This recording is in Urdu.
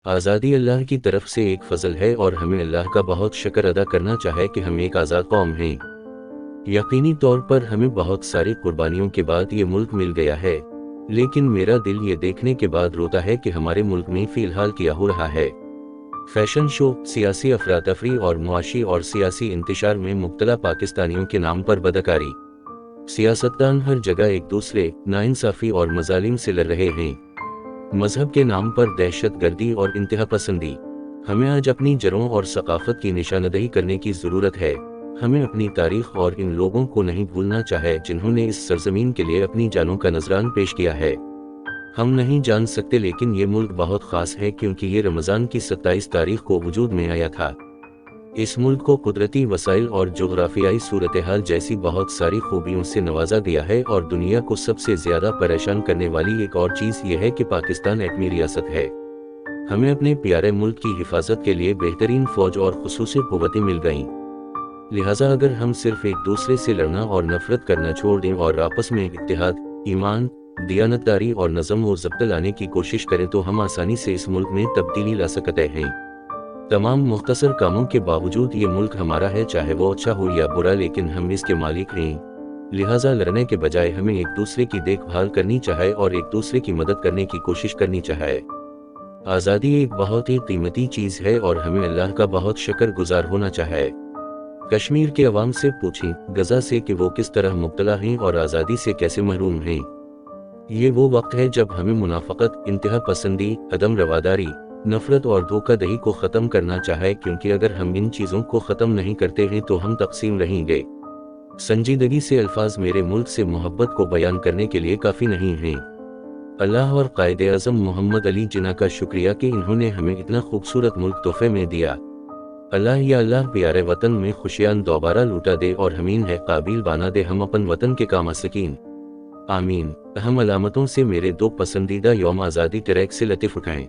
آزادی اللہ کی طرف سے ایک فضل ہے اور ہمیں اللہ کا بہت شکر ادا کرنا چاہے کہ ہم ایک آزاد قوم ہیں۔ یقینی طور پر ہمیں بہت ساری قربانیوں کے بعد یہ ملک مل گیا ہے، لیکن میرا دل یہ دیکھنے کے بعد روتا ہے کہ ہمارے ملک میں فی الحال کیا ہو رہا ہے۔ فیشن شو، سیاسی افراتفری اور معاشی اور سیاسی انتشار میں مبتلا پاکستانیوں کے نام پر بدکاری۔ سیاستدان ہر جگہ ایک دوسرے، ناانصافی اور مظالم سے لڑ رہے ہیں۔ مذہب کے نام پر دہشت گردی اور انتہا پسندی۔ ہمیں آج اپنی جڑوں اور ثقافت کی نشاندہی کرنے کی ضرورت ہے۔ ہمیں اپنی تاریخ اور ان لوگوں کو نہیں بھولنا چاہے جنہوں نے اس سرزمین کے لیے اپنی جانوں کا نذران پیش کیا ہے۔ ہم نہیں جان سکتے لیکن یہ ملک بہت خاص ہے کیونکہ یہ رمضان کی 27 تاریخ کو وجود میں آیا تھا۔ اس ملک کو قدرتی وسائل اور جغرافیائی صورتحال جیسی بہت ساری خوبیوں سے نوازا گیا ہے، اور دنیا کو سب سے زیادہ پریشان کرنے والی ایک اور چیز یہ ہے کہ پاکستان ایٹمی ریاست ہے۔ ہمیں اپنے پیارے ملک کی حفاظت کے لیے بہترین فوج اور خصوصی قوتیں مل گئیں۔ لہٰذا اگر ہم صرف ایک دوسرے سے لڑنا اور نفرت کرنا چھوڑ دیں اور آپس میں اتحاد، ایمان، دیانتداری اور نظم و ضبط لانے کی کوشش کریں تو ہم آسانی سے اس ملک میں تبدیلی لا سکتے ہیں۔ تمام مختصر کاموں کے باوجود یہ ملک ہمارا ہے، چاہے وہ اچھا ہو یا برا، لیکن ہم اس کے مالک ہیں۔ لہٰذا لڑنے کے بجائے ہمیں ایک دوسرے کی دیکھ بھال کرنی چاہیے اور ایک دوسرے کی مدد کرنے کی کوشش کرنی چاہیے۔ آزادی ایک بہت ہی قیمتی چیز ہے اور ہمیں اللہ کا بہت شکر گزار ہونا چاہیے۔ کشمیر کے عوام سے پوچھیں، غزہ سے، کہ وہ کس طرح مبتلا ہیں اور آزادی سے کیسے محروم ہیں۔ یہ وہ وقت ہے جب ہمیں منافقت، انتہا پسندی، عدم رواداری، نفرت اور دھوکہ دہی کو ختم کرنا چاہیے، کیونکہ اگر ہم ان چیزوں کو ختم نہیں کرتے ہیں تو ہم تقسیم رہیں گے۔ سنجیدگی سے الفاظ میرے ملک سے محبت کو بیان کرنے کے لیے کافی نہیں ہیں۔ اللہ اور قائد اعظم محمد علی جناح کا شکریہ کہ انہوں نے ہمیں اتنا خوبصورت ملک تحفے میں دیا۔ اللہ یا اللہ پیارے وطن میں خوشیاں دوبارہ لوٹا دے اور ہمیں ہے قابل بنا دے، ہم اپن وطن کے کام سکین۔ آمین۔ اہم علامتوں سے میرے دو پسندیدہ یوم آزادی ٹریک سے لطف اٹھائیں۔